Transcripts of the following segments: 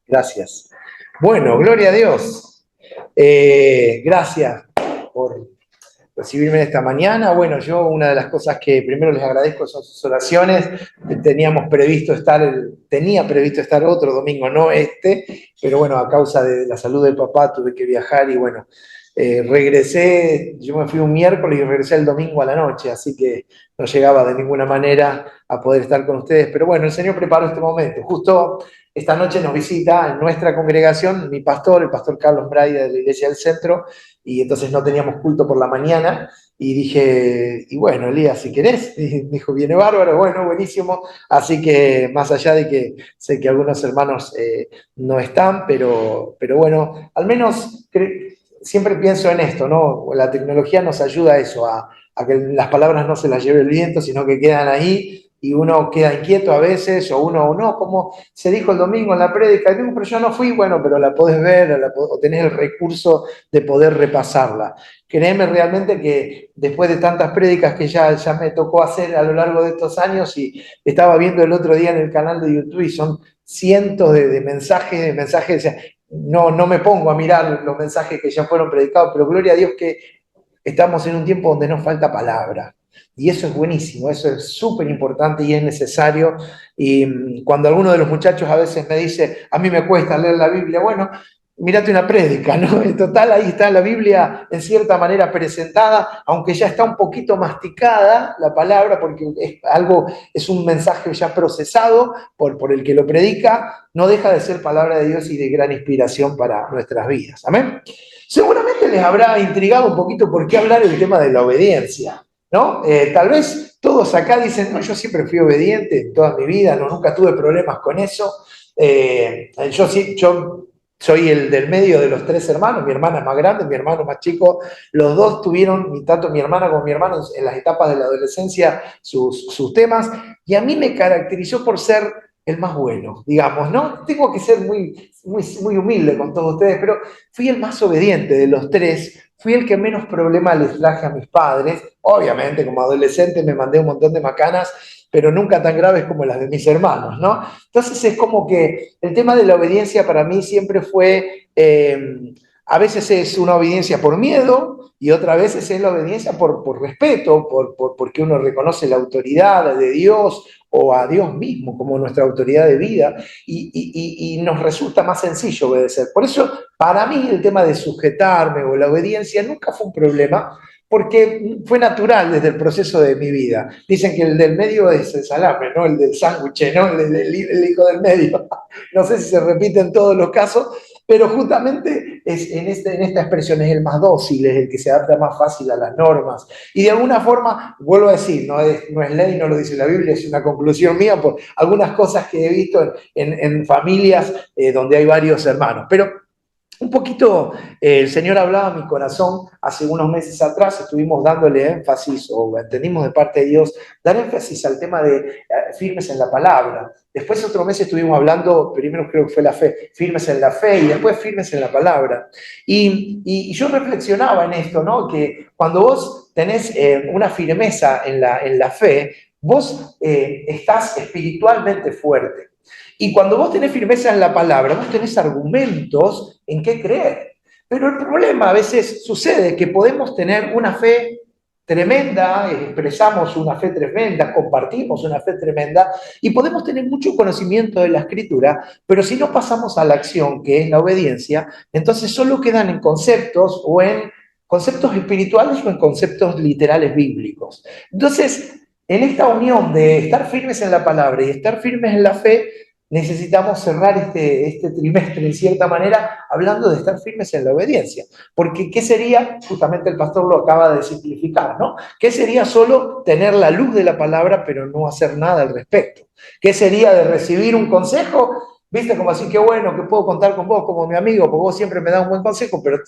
Gracias. Bueno, gloria a Dios. Gracias por recibirme esta mañana. Bueno, yo una de las cosas que primero les agradezco son sus oraciones. Tenía previsto estar otro domingo, no este, pero bueno, a causa de la salud del papá tuve que viajar y bueno, regresé, yo me fui un miércoles y regresé el domingo a la noche, así que no llegaba de ninguna manera a poder estar con ustedes, pero bueno, el Señor preparó este momento. Justo esta noche nos visita en nuestra congregación mi pastor, el pastor Carlos Braida de la Iglesia del Centro, y entonces no teníamos culto por la mañana, y dije, y bueno, Elías, si querés, y me dijo, viene bárbaro, bueno, buenísimo, así que más allá de que sé que algunos hermanos no están, pero bueno, al menos siempre pienso en esto, ¿no? La tecnología nos ayuda a eso, a que las palabras no se las lleve el viento, sino que quedan ahí y uno queda inquieto a veces, o uno, no, como se dijo el domingo en la prédica, digo, pero yo no fui, bueno, pero la podés ver, o tenés el recurso de poder repasarla. Créeme realmente que después de tantas prédicas que ya me tocó hacer a lo largo de estos años, y estaba viendo el otro día en el canal de YouTube y son cientos de mensajes, o sea, no me pongo a mirar los mensajes que ya fueron predicados, pero gloria a Dios que estamos en un tiempo donde nos falta palabra. Y eso es buenísimo, eso es súper importante y es necesario. Y cuando alguno de los muchachos a veces me dice, a mí me cuesta leer la Biblia, bueno, mírate una prédica, ¿no? En total, ahí está la Biblia en cierta manera presentada, aunque ya está un poquito masticada la palabra, porque es un mensaje ya procesado por el que lo predica, no deja de ser palabra de Dios y de gran inspiración para nuestras vidas. Amén. Seguramente les habrá intrigado un poquito por qué hablar el tema de la obediencia, ¿no? Tal vez todos acá dicen, no, yo siempre fui obediente en toda mi vida, no, nunca tuve problemas con eso. Yo soy el del medio de los tres hermanos, mi hermana es más grande, mi hermano más chico, los dos tuvieron, tanto mi hermana como mi hermano, en las etapas de la adolescencia, sus temas, y a mí me caracterizó por ser el más bueno, digamos, ¿no? Tengo que ser muy humilde con todos ustedes, pero fui el más obediente de los tres, fui el que menos problemas les traje a mis padres. Obviamente, como adolescente me mandé un montón de macanas, pero nunca tan graves como las de mis hermanos, ¿no? Entonces es como que el tema de la obediencia para mí siempre fue, a veces es una obediencia por miedo y otras veces es la obediencia por respeto, porque uno reconoce la autoridad de Dios o a Dios mismo como nuestra autoridad de vida y nos resulta más sencillo obedecer. Por eso, para mí, el tema de sujetarme o la obediencia nunca fue un problema, porque fue natural desde el proceso de mi vida. Dicen que el del medio es el salame, ¿no? El del sándwich, ¿no? El hijo del medio. No sé si se repite en todos los casos, pero justamente en esta expresión es el más dócil, es el que se adapta más fácil a las normas. Y de alguna forma, vuelvo a decir, no es ley, no lo dice la Biblia, es una conclusión mía por algunas cosas que he visto en familias donde hay varios hermanos. Pero un poquito, el Señor hablaba a mi corazón hace unos meses atrás, estuvimos dándole énfasis, o entendimos de parte de Dios, dar énfasis al tema de firmes en la palabra. Después otro mes estuvimos hablando, primero creo que fue la fe, firmes en la fe, y después firmes en la palabra. Y yo reflexionaba en esto, ¿no? Que cuando vos tenés una firmeza en la fe, vos estás espiritualmente fuerte. Y cuando vos tenés firmeza en la palabra, vos tenés argumentos en qué creer. Pero el problema a veces sucede que podemos tener una fe tremenda, expresamos una fe tremenda, compartimos una fe tremenda y podemos tener mucho conocimiento de la escritura, pero si no pasamos a la acción, que es la obediencia, entonces solo quedan en conceptos o en conceptos espirituales o en conceptos literales bíblicos. Entonces, en esta unión de estar firmes en la palabra y estar firmes en la fe, necesitamos cerrar este trimestre, en cierta manera, hablando de estar firmes en la obediencia. Porque, ¿qué sería? Justamente el pastor lo acaba de simplificar, ¿no? ¿Qué sería solo tener la luz de la palabra, pero no hacer nada al respecto? ¿Qué sería de recibir un consejo? ¿Viste? Como así, qué bueno que puedo contar con vos como mi amigo, porque vos siempre me das un buen consejo, pero,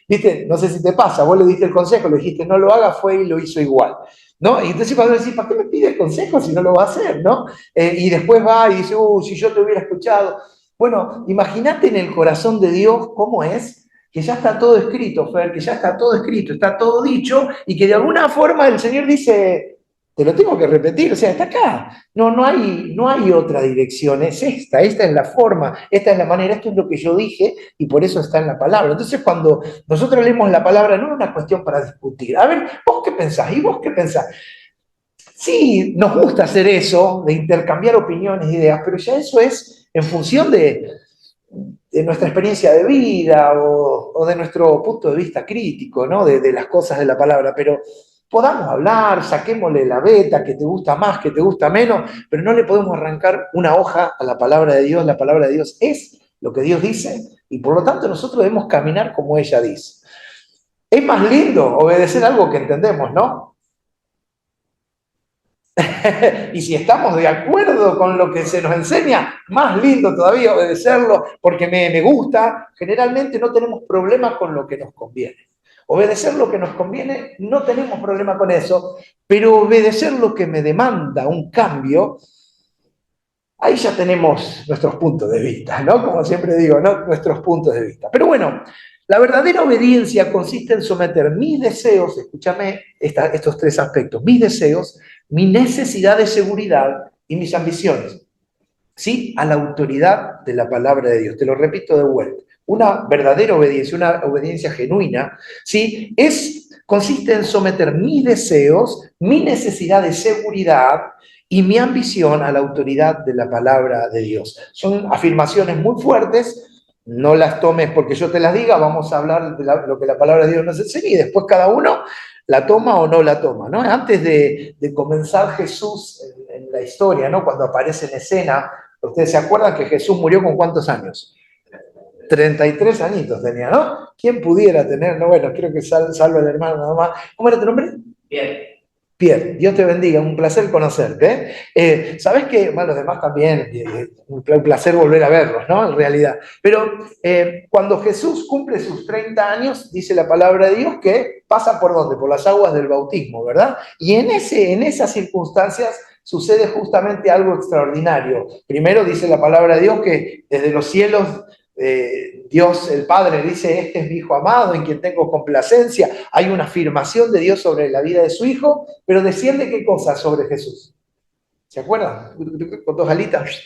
¿viste? No sé si te pasa, vos le diste el consejo, le dijiste no lo haga, fue y lo hizo igual. ¿No? Y entonces cuando decís, ¿para qué me pide el consejo si no lo va a hacer? ¿No? Y después va y dice, si yo te hubiera escuchado. Bueno, imagínate en el corazón de Dios cómo es, que ya está todo escrito, Fer, que ya está todo escrito, está todo dicho, y que de alguna forma el Señor dice, Te lo tengo que repetir, o sea, está acá. No hay otra dirección, es esta es la forma, esta es la manera, esto es lo que yo dije y por eso está en la palabra. Entonces, cuando nosotros leemos la palabra, no es una cuestión para discutir. A ver, ¿vos qué pensás? ¿Y vos qué pensás? Sí, nos gusta hacer eso, de intercambiar opiniones, ideas, pero ya eso es en función de nuestra experiencia de vida o de nuestro punto de vista crítico, ¿no? De las cosas de la palabra, pero podamos hablar, saquémosle la beta, que te gusta más, que te gusta menos, pero no le podemos arrancar una hoja a la palabra de Dios. La palabra de Dios es lo que Dios dice y por lo tanto nosotros debemos caminar como ella dice. Es más lindo obedecer algo que entendemos, ¿no? Y si estamos de acuerdo con lo que se nos enseña, más lindo todavía obedecerlo porque me gusta. Generalmente no tenemos problemas con lo que nos conviene. Obedecer lo que nos conviene, no tenemos problema con eso, pero obedecer lo que me demanda un cambio, ahí ya tenemos nuestros puntos de vista, ¿no? Como siempre digo, ¿no? Nuestros puntos de vista. Pero bueno, la verdadera obediencia consiste en someter mis deseos, escúchame estos tres aspectos, mis deseos, mi necesidad de seguridad y mis ambiciones, ¿sí? A la autoridad de la palabra de Dios. Te lo repito de vuelta. Una verdadera obediencia, una obediencia genuina, ¿sí? Consiste en someter mis deseos, mi necesidad de seguridad y mi ambición a la autoridad de la palabra de Dios. Son afirmaciones muy fuertes, no las tomes porque yo te las diga, vamos a hablar de lo que la palabra de Dios nos enseña y después cada uno la toma o no la toma, ¿no? Antes de comenzar Jesús en la historia, ¿no? Cuando aparece en escena, ustedes se acuerdan que Jesús murió con ¿cuántos años? 33 añitos tenía, ¿no? ¿Quién pudiera tener? No, bueno, creo que salvo el hermano nada más. ¿Cómo era tu nombre? Bien. Pierre, Dios te bendiga, un placer conocerte. Sabes que, bueno, los demás también, un placer volver a verlos, ¿no? En realidad. Pero cuando Jesús cumple sus 30 años, dice la palabra de Dios que pasa por ¿dónde? Por las aguas del bautismo, ¿verdad? Y en esas circunstancias sucede justamente algo extraordinario. Primero dice la palabra de Dios que desde los cielos Dios el Padre dice, este es mi Hijo amado en quien tengo complacencia. Hay una afirmación de Dios sobre la vida de su Hijo, pero desciende ¿qué cosa? Sobre Jesús. ¿Se acuerdan? Con dos alitas.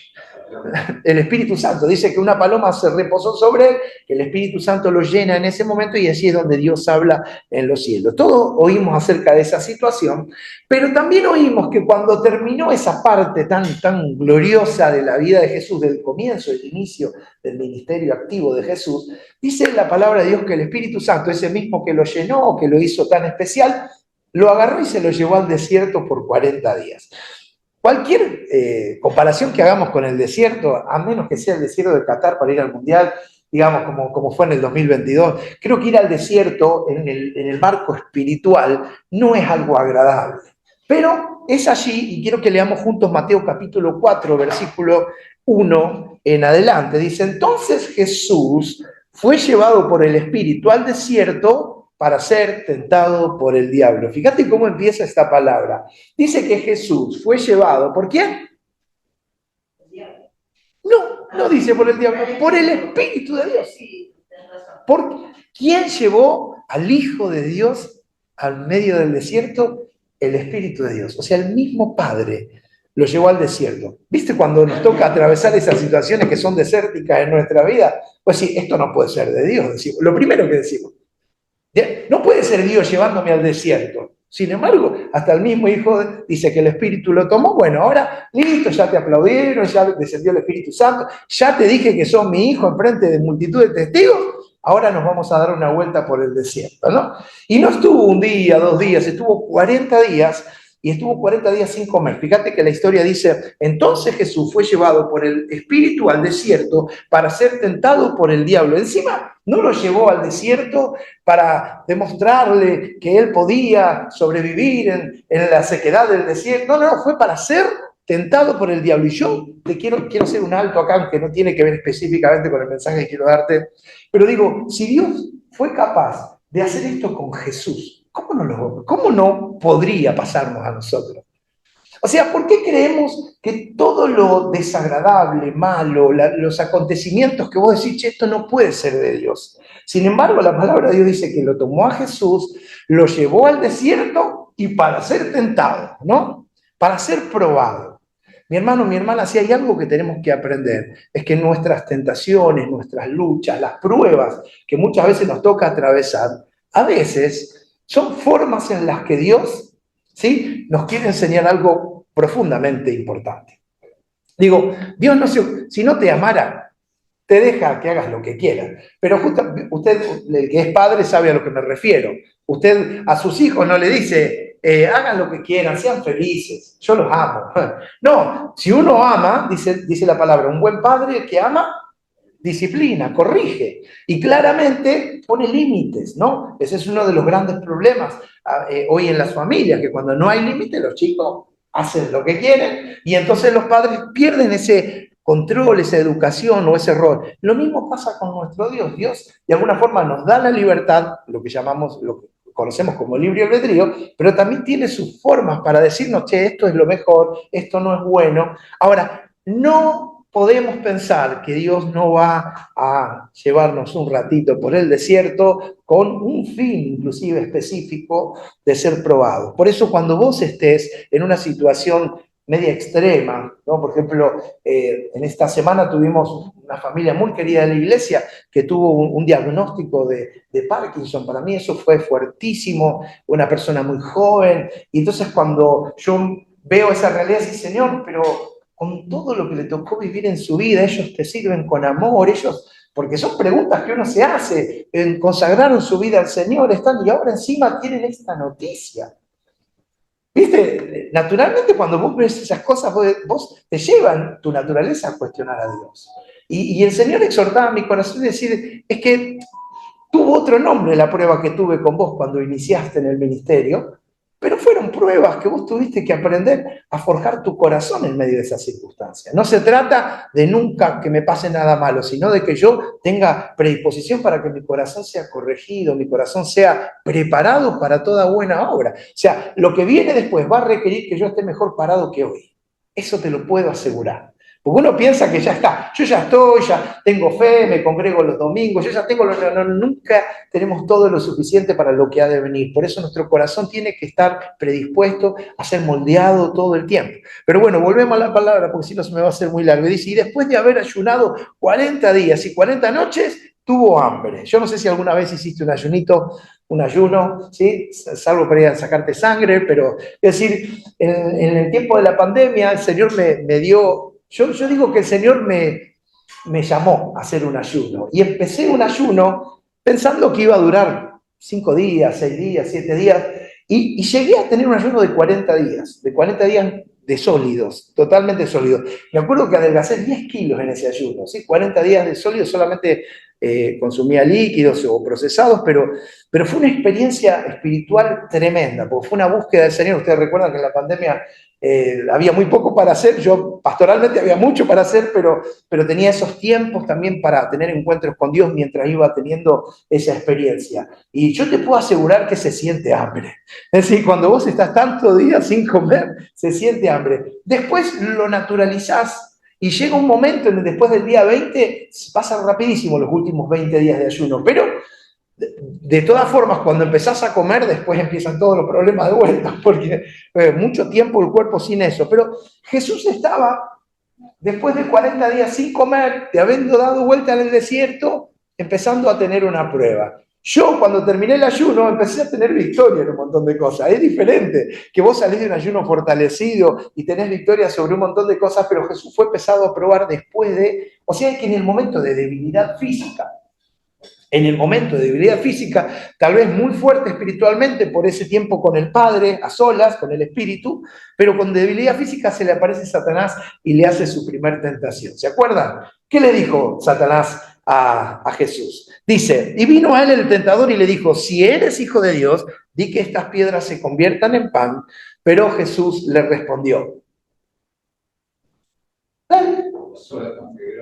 El Espíritu Santo dice que una paloma se reposó sobre él, que el Espíritu Santo lo llena en ese momento y así es donde Dios habla en los cielos. Todos oímos acerca de esa situación, pero también oímos que cuando terminó esa parte tan gloriosa de la vida de Jesús, del comienzo, del inicio del ministerio activo de Jesús, dice la palabra de Dios que el Espíritu Santo, ese mismo que lo llenó, que lo hizo tan especial, lo agarró y se lo llevó al desierto por 40 días. Cualquier comparación que hagamos con el desierto, a menos que sea el desierto de Qatar para ir al Mundial, digamos, como fue en el 2022, creo que ir al desierto en el marco espiritual no es algo agradable. Pero es allí, y quiero que leamos juntos Mateo capítulo 4, versículo 1 en adelante. Dice, entonces Jesús fue llevado por el Espíritu al desierto para ser tentado por el diablo. Fíjate cómo empieza esta palabra. Dice que Jesús fue llevado, ¿por quién? No dice por el diablo, por el Espíritu de Dios. ¿Por quién llevó al Hijo de Dios al medio del desierto? El Espíritu de Dios. O sea, el mismo Padre lo llevó al desierto. ¿Viste cuando nos toca atravesar esas situaciones que son desérticas en nuestra vida? Pues sí, esto no puede ser de Dios, decimos. Lo primero que decimos. No puede ser Dios llevándome al desierto. Sin embargo, hasta el mismo Hijo dice que el Espíritu lo tomó. Bueno, ahora, listo, ya te aplaudieron, ya descendió el Espíritu Santo, ya te dije que sos mi hijo en frente de multitud de testigos, ahora nos vamos a dar una vuelta por el desierto, ¿no? Y no estuvo un día, 2 días, estuvo 40 días, y estuvo 40 días sin comer. Fíjate que la historia dice, entonces Jesús fue llevado por el Espíritu al desierto para ser tentado por el diablo. Encima, no lo llevó al desierto para demostrarle que él podía sobrevivir en la sequedad del desierto. No, fue para ser tentado por el diablo. Y yo te quiero hacer un alto acá, aunque no tiene que ver específicamente con el mensaje que quiero darte, pero digo, si Dios fue capaz de hacer esto con Jesús, ¿cómo no podría pasarnos a nosotros? O sea, ¿por qué creemos que todo lo desagradable, malo, los acontecimientos que vos decís, che, esto no puede ser de Dios? Sin embargo, la palabra de Dios dice que lo tomó a Jesús, lo llevó al desierto y para ser tentado, ¿no? para ser probado. Mi hermano, mi hermana, si hay algo que tenemos que aprender, es que nuestras tentaciones, nuestras luchas, las pruebas que muchas veces nos toca atravesar, a veces son formas en las que Dios, ¿sí?, nos quiere enseñar algo profundamente importante. Digo, Dios no si no te amara, te deja que hagas lo que quieras. Pero justo usted, el que es padre, sabe a lo que me refiero. Usted a sus hijos no le dice, hagan lo que quieran, sean felices, yo los amo. No, si uno ama, dice la palabra, un buen padre que ama, disciplina, corrige y claramente pone límites, ¿no? Ese es uno de los grandes problemas hoy en las familias, que cuando no hay límites los chicos hacen lo que quieren y entonces los padres pierden ese control, esa educación o ese rol. Lo mismo pasa con nuestro Dios. Dios de alguna forma nos da la libertad, lo que llamamos, lo que conocemos como libre albedrío, pero también tiene sus formas para decirnos, che, esto es lo mejor, esto no es bueno. Ahora, no podemos pensar que Dios no va a llevarnos un ratito por el desierto con un fin inclusive específico de ser probado. Por eso cuando vos estés en una situación media extrema, ¿no? Por ejemplo, en esta semana tuvimos una familia muy querida de la iglesia que tuvo un diagnóstico de Parkinson. Para mí eso fue fuertísimo, una persona muy joven, y entonces cuando yo veo esa realidad, sí, Señor, pero con todo lo que le tocó vivir en su vida, ellos te sirven con amor, ellos, porque son preguntas que uno se hace, consagraron su vida al Señor, están, y ahora encima tienen esta noticia. ¿Viste? Naturalmente cuando vos ves esas cosas, vos te llevan tu naturaleza a cuestionar a Dios. Y el Señor exhortaba a mi corazón y decir, es que tuvo otro nombre la prueba que tuve con vos cuando iniciaste en el ministerio, pero fueron pruebas que vos tuviste que aprender a forjar tu corazón en medio de esas circunstancias. No se trata de nunca que me pase nada malo, sino de que yo tenga predisposición para que mi corazón sea corregido, mi corazón sea preparado para toda buena obra. O sea, lo que viene después va a requerir que yo esté mejor parado que hoy. Eso te lo puedo asegurar. Porque uno piensa que ya está, yo ya estoy, ya tengo fe, me congrego los domingos, yo ya tengo, nunca tenemos todo lo suficiente para lo que ha de venir. Por eso nuestro corazón tiene que estar predispuesto a ser moldeado todo el tiempo. Pero bueno, volvemos a la palabra, porque si no se me va a hacer muy largo. Dice, y después de haber ayunado 40 días y 40 noches, tuvo hambre. Yo no sé si alguna vez hiciste un ayunito, un ayuno, ¿sí? Salvo para ir a sacarte sangre, pero es decir, en el tiempo de la pandemia el Señor me dio... Yo digo que el Señor me llamó a hacer un ayuno y empecé un ayuno pensando que iba a durar 5 días, 6 días, 7 días y llegué a tener un ayuno de 40 días de sólidos, totalmente sólidos. Me acuerdo que adelgacé 10 kilos en ese ayuno, ¿sí? 40 días de sólidos, solamente consumía líquidos o procesados, pero fue una experiencia espiritual tremenda, porque fue una búsqueda del Señor. Ustedes recuerdan que en la pandemia había muy poco para hacer, yo pastoralmente había mucho para hacer, pero tenía esos tiempos también para tener encuentros con Dios mientras iba teniendo esa experiencia. Y yo te puedo asegurar que se siente hambre. Es decir, cuando vos estás tantos días sin comer, se siente hambre. Después lo naturalizás y llega un momento en el después del día 20, pasan rapidísimo los últimos 20 días de ayuno, pero de todas formas, cuando empezás a comer, después empiezan todos los problemas de vuelta, porque mucho tiempo el cuerpo sin eso. Pero Jesús estaba, después de 40 días sin comer, de habiendo dado vuelta en el desierto, empezando a tener una prueba. Yo, cuando terminé el ayuno, empecé a tener victoria en un montón de cosas. Es diferente que vos salís de un ayuno fortalecido y tenés victoria sobre un montón de cosas, pero Jesús fue pesado a probar después de... O sea, que en el momento de debilidad física, tal vez muy fuerte espiritualmente por ese tiempo con el Padre, a solas, con el Espíritu, pero con debilidad física se le aparece Satanás y le hace su primer tentación. ¿Se acuerdan? ¿Qué le dijo Satanás a Jesús? Dice, y vino a él el tentador y le dijo, si eres hijo de Dios, di que estas piedras se conviertan en pan. Pero Jesús le respondió,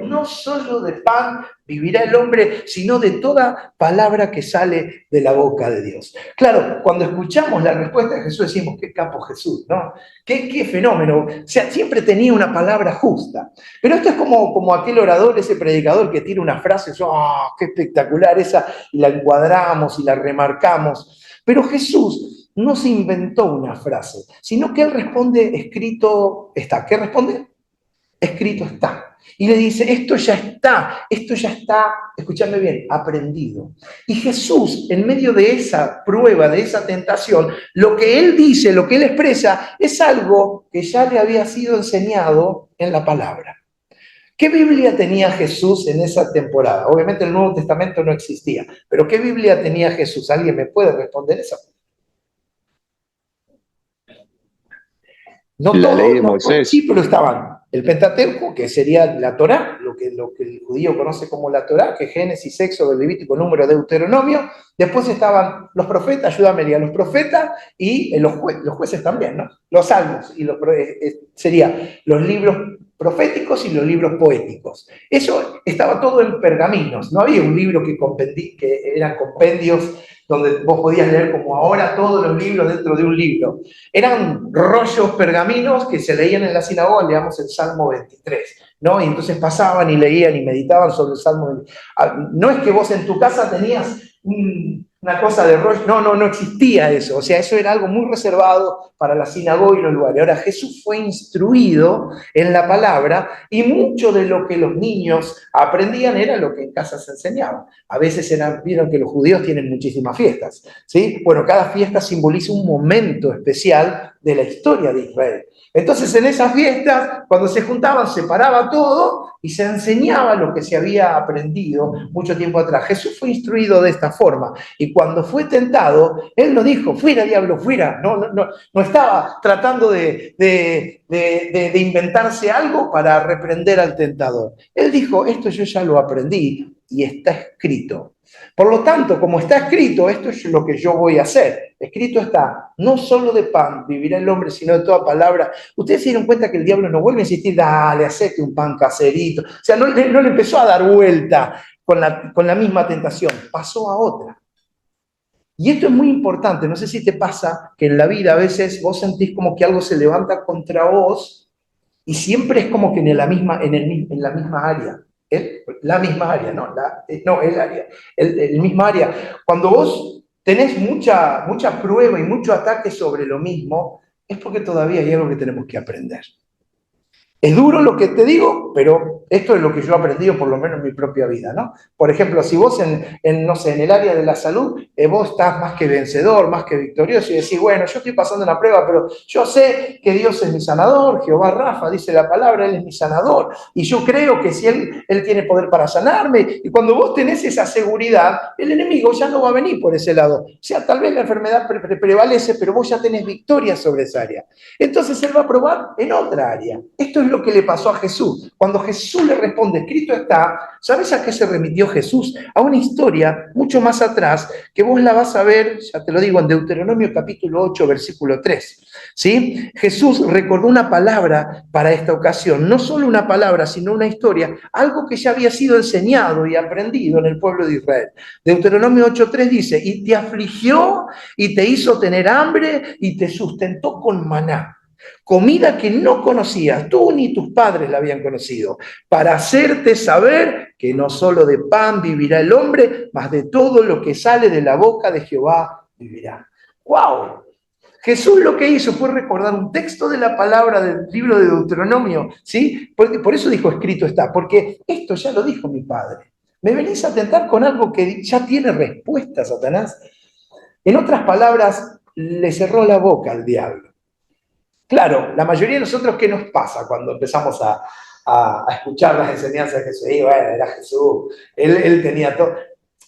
no solo de pan vivirá el hombre, sino de toda palabra que sale de la boca de Dios. Claro, cuando escuchamos la respuesta de Jesús decimos, qué capo Jesús, ¿no? Qué fenómeno. O sea, siempre tenía una palabra justa. Pero esto es como aquel orador, ese predicador que tira una frase, ¡oh, qué espectacular esa! Y la encuadramos y la remarcamos. Pero Jesús no se inventó una frase, sino que él responde, escrito está. ¿Qué responde? Escrito está. Y le dice, esto ya está, escúchame bien, aprendido. Y Jesús, en medio de esa prueba, de esa tentación, lo que él dice, lo que él expresa, es algo que ya le había sido enseñado en la palabra. ¿Qué Biblia tenía Jesús en esa temporada? Obviamente el Nuevo Testamento no existía, pero ¿qué Biblia tenía Jesús? ¿Alguien me puede responder eso? No La ley todos, de no todos, sí, Moisés. pero estaban el Pentateuco, que sería la Torá, lo que el judío conoce como la Torá, que es Génesis, Éxodo, Levítico, Número, Deuteronomio. Después estaban los profetas, ayúdame, los profetas y los jueces también, ¿no? Los salmos, y serían los libros proféticos y los libros poéticos. Eso estaba todo en pergaminos, no había un libro que eran compendios donde vos podías leer como ahora todos los libros dentro de un libro. Eran rollos pergaminos que se leían en la sinagoga, leamos el Salmo 23, ¿no? Y entonces pasaban y leían y meditaban sobre el Salmo 23. No es que vos en tu casa tenías una cosa de rollo, no existía eso, o sea, eso era algo muy reservado para la sinagoga y los lugares. Ahora, Jesús fue instruido en la palabra y mucho de lo que los niños aprendían era lo que en casa se enseñaba. A veces vieron que los judíos tienen muchísimas fiestas, ¿sí? Bueno, cada fiesta simboliza un momento especial de la historia de Israel. Entonces, en esas fiestas, cuando se juntaban, se paraba todo y se enseñaba lo que se había aprendido mucho tiempo atrás. Jesús fue instruido de esta forma y cuando fue tentado, él no dijo, fuera diablo, fuera. No estaba tratando de inventarse algo para reprender al tentador. Él dijo, esto yo ya lo aprendí y está escrito. Por lo tanto, como está escrito, esto es lo que yo voy a hacer. Escrito está, no solo de pan vivirá el hombre, sino de toda palabra. Ustedes se dieron cuenta que el diablo no vuelve a insistir, dale, hacete un pan caserito. O sea, no le empezó a dar vuelta con la misma tentación, pasó a otra. Y esto es muy importante, no sé si te pasa que en la vida a veces vos sentís como que algo se levanta contra vos y siempre es como que en la misma área. La misma área, no, el área, el misma área. Cuando vos tenés mucha prueba y mucho ataque sobre lo mismo, es porque todavía hay algo que tenemos que aprender. Es duro lo que te digo, pero esto es lo que yo he aprendido por lo menos en mi propia vida, ¿no? Por ejemplo, si vos no sé, en el área de la salud, vos estás más que vencedor, más que victorioso y decís, bueno, yo estoy pasando una prueba, pero yo sé que Dios es mi sanador, Jehová Rafa, dice la palabra, Él es mi sanador, y yo creo que si Él tiene poder para sanarme, y cuando vos tenés esa seguridad, el enemigo ya no va a venir por ese lado. O sea, tal vez la enfermedad prevalece, pero vos ya tenés victoria sobre esa área. Entonces Él va a probar en otra área. Esto es lo que le pasó a Jesús. Cuando Jesús le responde, escrito está, ¿sabes a qué se remitió Jesús? A una historia mucho más atrás, que vos la vas a ver, ya te lo digo, en Deuteronomio capítulo 8, versículo 3. ¿Sí? Jesús recordó una palabra para esta ocasión, no solo una palabra, sino una historia, algo que ya había sido enseñado y aprendido en el pueblo de Israel. Deuteronomio 8:3 dice, y te afligió y te hizo tener hambre y te sustentó con maná. Comida que no conocías, tú ni tus padres la habían conocido, para hacerte saber que no solo de pan vivirá el hombre, mas de todo lo que sale de la boca de Jehová vivirá. ¡Wow! Jesús lo que hizo fue recordar un texto de la palabra del libro de Deuteronomio, ¿sí? Por eso dijo, escrito está, porque esto ya lo dijo mi padre. ¿Me venís a tentar con algo que ya tiene respuesta, Satanás? En otras palabras, le cerró la boca al diablo. Claro, la mayoría de nosotros, ¿qué nos pasa cuando empezamos a escuchar las enseñanzas de Jesús? Y bueno, era Jesús, él tenía todo.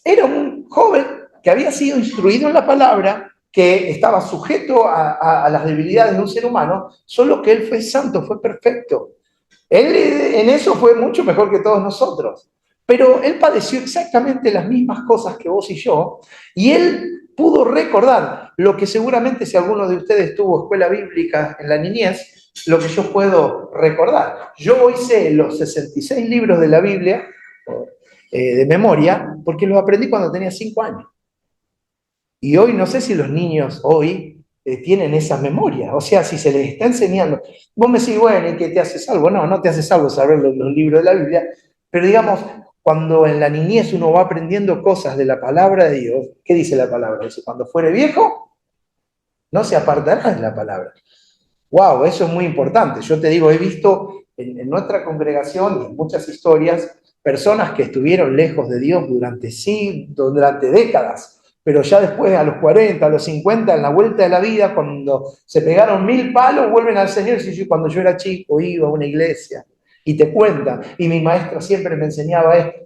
Era un joven que había sido instruido en la palabra, que estaba sujeto a las debilidades de un ser humano, solo que él fue santo, fue perfecto. Él en eso fue mucho mejor que todos nosotros. Pero él padeció exactamente las mismas cosas que vos y yo, y él pudo recordar lo que seguramente si alguno de ustedes tuvo escuela bíblica en la niñez, lo que yo puedo recordar. Yo hoy sé los 66 libros de la Biblia de memoria porque los aprendí cuando tenía 5 años. Y hoy no sé si los niños hoy tienen esa memoria. O sea, si se les está enseñando, vos me decís, bueno, ¿y qué te hace salvo? No te hace salvo saber los libros de la Biblia, pero digamos, cuando en la niñez uno va aprendiendo cosas de la palabra de Dios, ¿qué dice la palabra? Dice, cuando fuere viejo, no se apartará de la palabra. Wow, eso es muy importante. Yo te digo, he visto en nuestra congregación y en muchas historias personas que estuvieron lejos de Dios durante sí, durante décadas, pero ya después a los 40, a los 50, en la vuelta de la vida, cuando se pegaron 1000 palos, vuelven al Señor y dicen, cuando yo era chico iba a una iglesia y te cuentan, y mi maestra siempre me enseñaba esto.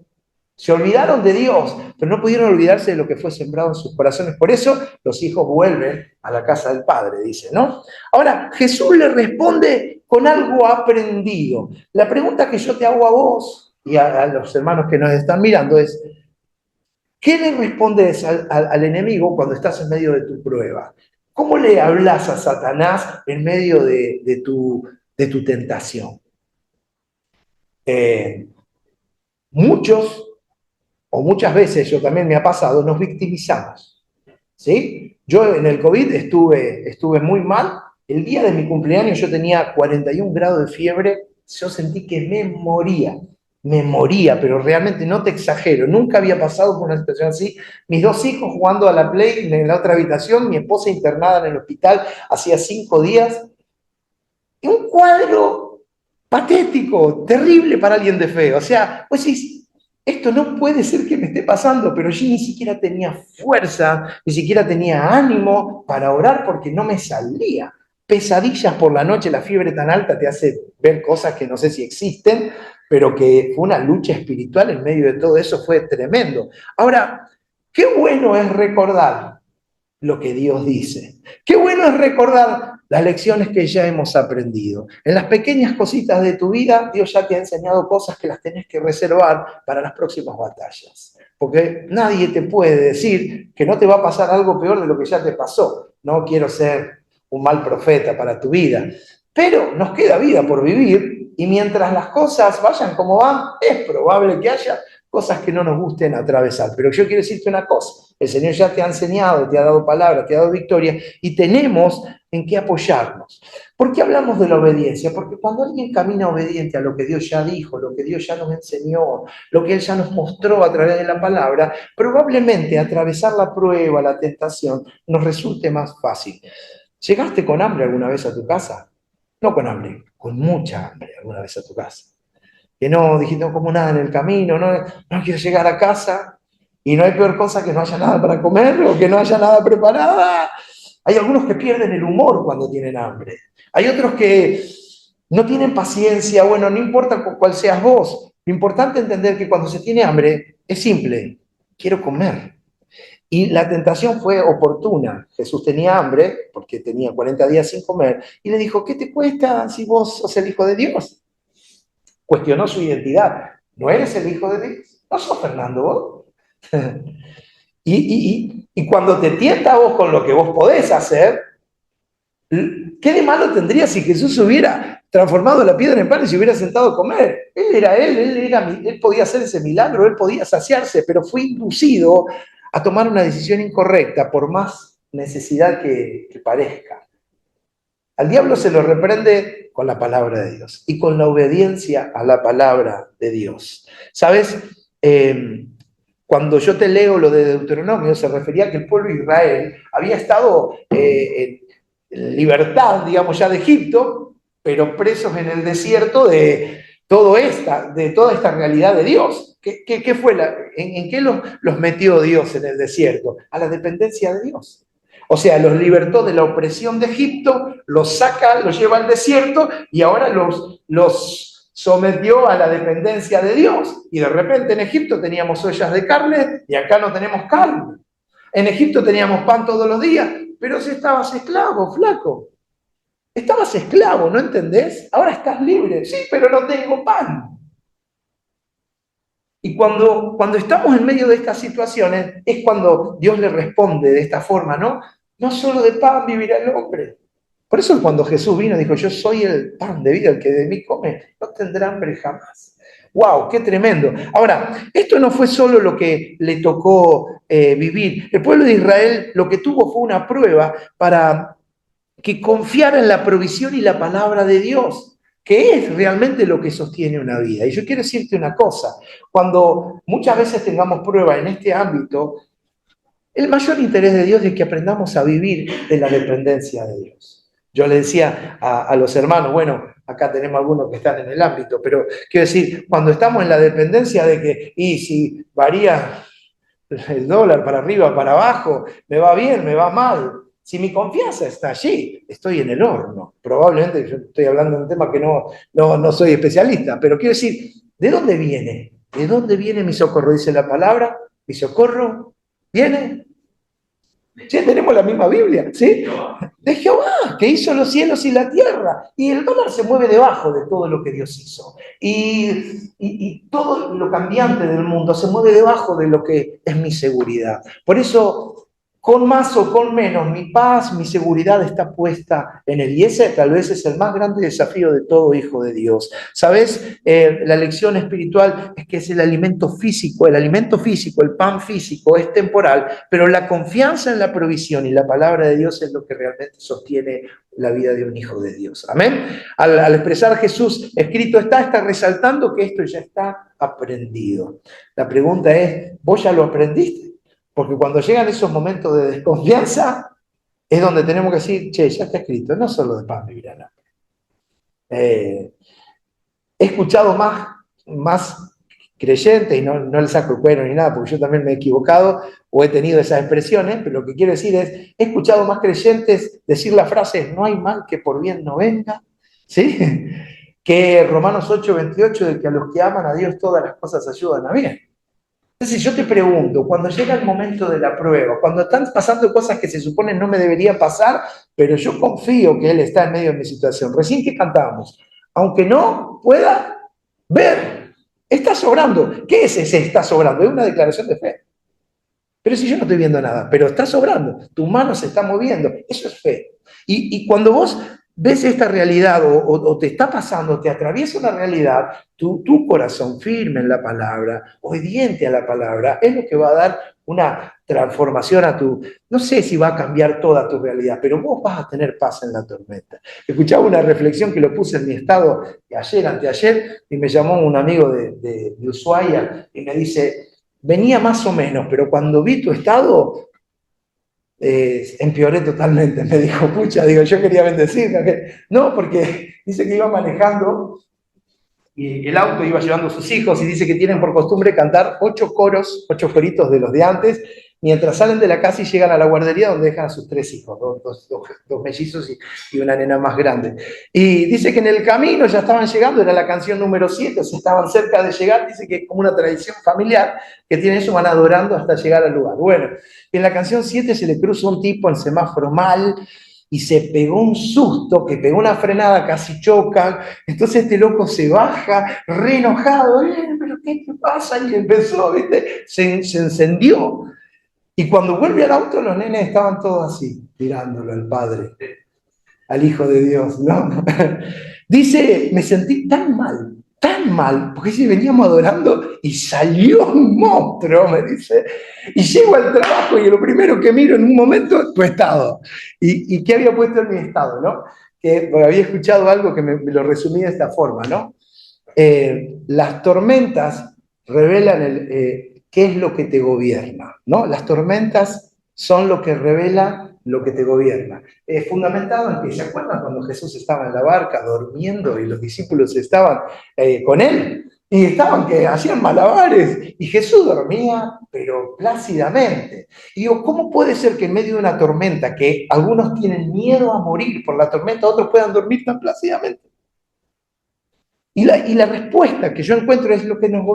Se olvidaron de Dios, pero no pudieron olvidarse de lo que fue sembrado en sus corazones. Por eso los hijos vuelven a la casa del Padre, dice, ¿no? Ahora, Jesús le responde con algo aprendido. La pregunta que yo te hago a vos y a los hermanos que nos están mirando es, ¿qué le respondes al enemigo cuando estás en medio de tu prueba? ¿Cómo le hablas a Satanás en medio de tu tentación? Muchos, o muchas veces, yo también me ha pasado, nos victimizamos. ¿Sí? Yo en el COVID estuve muy mal. El día de mi cumpleaños yo tenía 41 grados de fiebre. Yo sentí que me moría, pero realmente no te exagero. Nunca había pasado por una situación así. Mis 2 hijos jugando a la Play en la otra habitación, mi esposa internada en el hospital hacía 5 días. Y un cuadro patético, terrible para alguien de fe. O sea, pues sí, esto no puede ser que me esté pasando, pero yo ni siquiera tenía fuerza, ni siquiera tenía ánimo para orar porque no me salía. Pesadillas por la noche, la fiebre tan alta te hace ver cosas que no sé si existen, pero que fue una lucha espiritual en medio de todo eso, fue tremendo. Ahora, qué bueno es recordar lo que Dios dice. Qué bueno es recordar las lecciones que ya hemos aprendido. En las pequeñas cositas de tu vida, Dios ya te ha enseñado cosas que las tenés que reservar para las próximas batallas. Porque nadie te puede decir que no te va a pasar algo peor de lo que ya te pasó. No quiero ser un mal profeta para tu vida. Pero nos queda vida por vivir y mientras las cosas vayan como van, es probable que haya cosas que no nos gusten atravesar. Pero yo quiero decirte una cosa, el Señor ya te ha enseñado, te ha dado palabra, te ha dado victoria y tenemos en qué apoyarnos. ¿Por qué hablamos de la obediencia? Porque cuando alguien camina obediente a lo que Dios ya dijo, lo que Dios ya nos enseñó, lo que Él ya nos mostró a través de la palabra, probablemente atravesar la prueba, la tentación, nos resulte más fácil. ¿Llegaste con hambre alguna vez a tu casa? No con hambre, con mucha hambre alguna vez a tu casa. Que no dijiste, no como nada en el camino, no quiero llegar a casa y no hay peor cosa que no haya nada para comer o que no haya nada preparada. Hay algunos que pierden el humor cuando tienen hambre. Hay otros que no tienen paciencia. Bueno, no importa cuál seas vos. Lo importante es entender que cuando se tiene hambre es simple. Quiero comer. Y la tentación fue oportuna. Jesús tenía hambre porque tenía 40 días sin comer y le dijo, ¿qué te cuesta si vos sos el Hijo de Dios? Cuestionó su identidad. ¿No eres el Hijo de Dios? ¿No sos Fernando vos? y cuando te tienta a vos con lo que vos podés hacer, ¿qué de malo tendría si Jesús hubiera transformado la piedra en pan y se hubiera sentado a comer? Él podía hacer ese milagro, él podía saciarse, pero fue inducido a tomar una decisión incorrecta, por más necesidad que parezca. Al diablo se lo reprende con la palabra de Dios y con la obediencia a la palabra de Dios. ¿Sabes? Cuando yo te leo lo de Deuteronomio, se refería a que el pueblo de Israel había estado en libertad, digamos, ya de Egipto, pero presos en el desierto de toda esta realidad de Dios. ¿Qué fue en qué los metió Dios en el desierto? A la dependencia de Dios. O sea, los libertó de la opresión de Egipto, los saca, los lleva al desierto y ahora los sometió a la dependencia de Dios. Y de repente en Egipto teníamos ollas de carne y acá no tenemos carne. En Egipto teníamos pan todos los días, pero si estabas esclavo, flaco. Estabas esclavo, ¿no entendés? Ahora estás libre. Sí, pero no tengo pan. Y cuando estamos en medio de estas situaciones, es cuando Dios le responde de esta forma, ¿no? No solo de pan vivirá el hombre. Por eso cuando Jesús vino, dijo, yo soy el pan de vida, el que de mí come, no tendrá hambre jamás. ¡Wow! ¡Qué tremendo! Ahora, esto no fue solo lo que le tocó vivir. El pueblo de Israel lo que tuvo fue una prueba para que confiara en la provisión y la palabra de Dios, que es realmente lo que sostiene una vida. Y yo quiero decirte una cosa, cuando muchas veces tengamos prueba en este ámbito, El mayor interés de Dios es que aprendamos a vivir de la dependencia de Dios. Yo le decía a los hermanos, bueno, acá tenemos algunos que están en el ámbito, pero quiero decir, cuando estamos en la dependencia de que, y si varía el dólar para arriba, para abajo, me va bien, me va mal. Si mi confianza está allí, estoy en el horno. Probablemente, yo estoy hablando de un tema que no soy especialista, pero quiero decir, ¿de dónde viene? ¿De dónde viene mi socorro? Dice la palabra, mi socorro viene. Sí, tenemos la misma Biblia, ¿sí? De Jehová, que hizo los cielos y la tierra. Y el dólar se mueve debajo de todo lo que Dios hizo. Y todo lo cambiante del mundo se mueve debajo de lo que es mi seguridad. Por eso, con más o con menos, mi paz, mi seguridad está puesta en Él. Y ese tal vez es el más grande desafío de todo hijo de Dios. ¿Sabes? La lección espiritual es que es el alimento físico, el pan físico es temporal, pero la confianza en la provisión y la palabra de Dios es lo que realmente sostiene la vida de un hijo de Dios. Amén. Al expresar Jesús, escrito está resaltando que esto ya está aprendido. La pregunta es, ¿vos ya lo aprendiste? Porque cuando llegan esos momentos de desconfianza, es donde tenemos que decir, che, ya está escrito, no solo de pan vivirán. He escuchado más creyentes, y no le saco el cuero ni nada, porque yo también me he equivocado o he tenido esas expresiones, pero lo que quiero decir es, he escuchado más creyentes decir la frase, no hay mal que por bien no venga, ¿sí? Que Romanos 8:28, de que a los que aman a Dios todas las cosas ayudan a bien. Entonces yo te pregunto, cuando llega el momento de la prueba, cuando están pasando cosas que se suponen no me deberían pasar, pero yo confío que Él está en medio de mi situación. Recién que cantábamos, aunque no pueda ver, está sobrando. ¿Qué es ese está sobrando? Es una declaración de fe. Pero si yo no estoy viendo nada, pero está sobrando, tu mano se está moviendo, eso es fe. Y cuando vos ves esta realidad o te está pasando, te atraviesa una realidad, tu corazón firme en la palabra, obediente a la palabra, es lo que va a dar una transformación a tu, no sé si va a cambiar toda tu realidad, pero vos vas a tener paz en la tormenta. Escuchaba una reflexión que lo puse en mi estado ayer, anteayer, y me llamó un amigo de Ushuaia y me dice, venía más o menos, pero cuando vi tu estado, empeoré totalmente. Me dijo, pucha, digo, yo quería bendecirme. No, porque dice que iba manejando y el auto iba llevando a sus hijos y dice que tienen por costumbre cantar 8 coritos de los de antes, mientras salen de la casa y llegan a la guardería donde dejan a sus 3 hijos, dos mellizos y una nena más grande. Y dice que en el camino ya estaban llegando, era la canción número 7, o sea, estaban cerca de llegar, dice que es como una tradición familiar que tienen eso, van adorando hasta llegar al lugar. Bueno, en la canción 7 se le cruza un tipo en semáforo mal, y se pegó un susto, que pegó una frenada, casi chocan, entonces este loco se baja, re enojado, pero ¿qué te pasa? Y empezó, ¿viste? Se encendió. Y cuando vuelve al auto, los nenes estaban todos así, mirándolo al padre, al Hijo de Dios, ¿no? Dice, me sentí tan mal, porque si veníamos adorando y salió un monstruo, me dice, y llego al trabajo y lo primero que miro en un momento, tu estado. ¿Y qué había puesto en mi estado, no? Que había escuchado algo que me lo resumí de esta forma, ¿no? Las tormentas revelan qué es lo que te gobierna, ¿no? Las tormentas son lo que revela lo que te gobierna. Fundamentado en que, ¿se acuerdan cuando Jesús estaba en la barca durmiendo y los discípulos estaban con él? Y estaban que hacían malabares y Jesús dormía, pero plácidamente. Y digo, ¿cómo puede ser que en medio de una tormenta, que algunos tienen miedo a morir por la tormenta, otros puedan dormir tan plácidamente? Y la respuesta que yo encuentro es lo que nos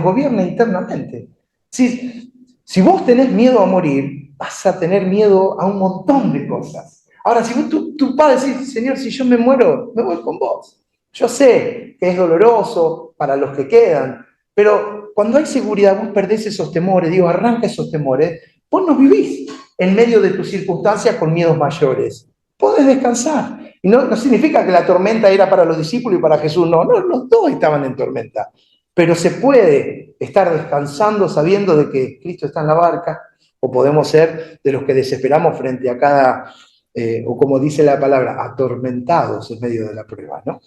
gobierna internamente. Si vos tenés miedo a morir, vas a tener miedo a un montón de cosas. Ahora, si tu padre dice, Señor, si yo me muero, me voy con vos. Yo sé que es doloroso para los que quedan, pero cuando hay seguridad, vos perdés esos temores, digo, arranca esos temores, vos no vivís en medio de tus circunstancias con miedos mayores. Podés descansar. Y no significa que la tormenta era para los discípulos y para Jesús, no, los dos estaban en tormenta. Pero se puede estar descansando sabiendo de que Cristo está en la barca, o podemos ser de los que desesperamos frente a cada, o como dice la palabra, atormentados en medio de la prueba, ¿no?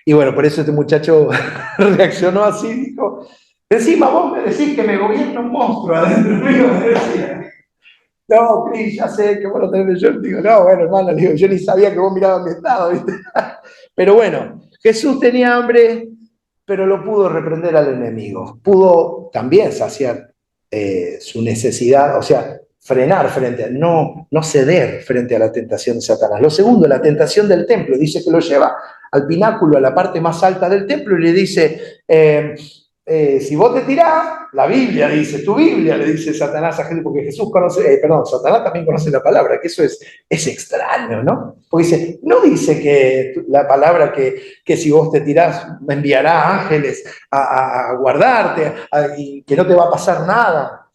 Y bueno, por eso este muchacho reaccionó así, dijo, Encima vos me decís que me gobierna un monstruo adentro mío, me decía. No, Cris, ya sé que vos lo tenés. Yo digo, no, bueno, hermano, digo, yo ni sabía que vos mirabas mi estado, ¿viste? Pero bueno, Jesús tenía hambre, pero lo pudo reprender al enemigo. Pudo también saciar su necesidad, o sea, frenar frente, no ceder frente a la tentación de Satanás. Lo segundo, la tentación del templo. Dice que lo lleva al pináculo, a la parte más alta del templo, y le dice, si vos te tirás, la Biblia dice, tu Biblia le dice Satanás a Jesús, porque Jesús conoce, perdón, Satanás también conoce la palabra, que eso es extraño, ¿no? Porque dice, no dice que la palabra que si vos te tirás me enviará ángeles a guardarte y que no te va a pasar nada.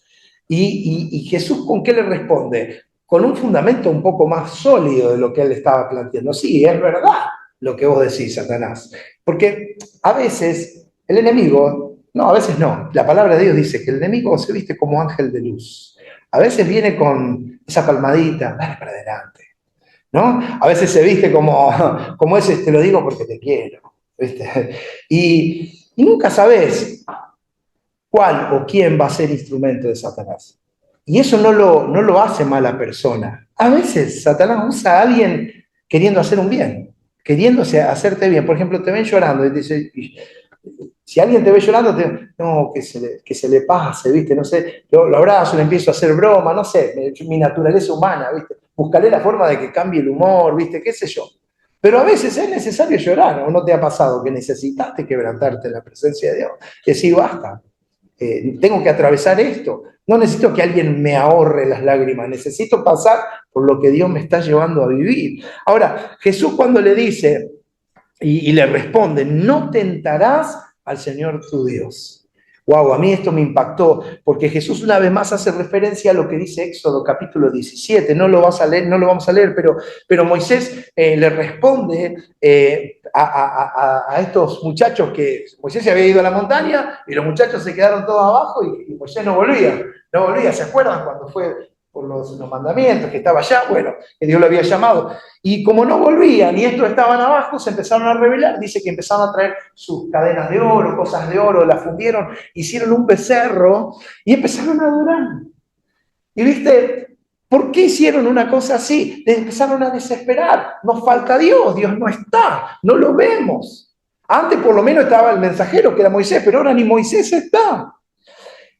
Y Jesús, ¿con qué le responde? Con un fundamento un poco más sólido de lo que él estaba planteando. Sí, es verdad lo que vos decís, Satanás. Porque a veces el enemigo, no, a veces no. La palabra de Dios dice que el enemigo se viste como ángel de luz. A veces viene con esa palmadita, dale para adelante, ¿no? A veces se viste como ese, te lo digo porque te quiero, ¿viste? Y nunca sabes cuál o quién va a ser instrumento de Satanás. Y eso no lo hace mala persona. A veces Satanás usa a alguien queriendo hacer un bien, queriéndose hacerte bien. Por ejemplo, te ven llorando y te dice, si alguien te ve llorando, no, que se le pase, ¿viste? No sé, lo abrazo, le empiezo a hacer broma, no sé, mi naturaleza humana, ¿viste? Buscaré la forma de que cambie el humor, ¿viste? ¿Qué sé yo? Pero a veces es necesario llorar, ¿o no te ha pasado que necesitaste quebrantarte en la presencia de Dios? Y decir, basta, tengo que atravesar esto. No necesito que alguien me ahorre las lágrimas, necesito pasar por lo que Dios me está llevando a vivir. Ahora, Jesús cuando le dice y le responde, no tentarás al Señor tu Dios. Wow, a mí esto me impactó, porque Jesús una vez más hace referencia a lo que dice Éxodo capítulo 17, no lo vas a leer, no lo vamos a leer, pero Moisés le responde a estos muchachos que Moisés se había ido a la montaña y los muchachos se quedaron todos abajo y Moisés no volvía, ¿se acuerdan cuando fue por los mandamientos, que estaba allá? Bueno, que Dios lo había llamado. Y como no volvían y estos estaban abajo, se empezaron a rebelar. Dice que empezaron a traer sus cadenas de oro, cosas de oro, las fundieron, hicieron un becerro y empezaron a adorar. Y viste, ¿por qué hicieron una cosa así? Empezaron a desesperar. Nos falta Dios, Dios no está, no lo vemos. Antes por lo menos estaba el mensajero, que era Moisés, pero ahora ni Moisés está.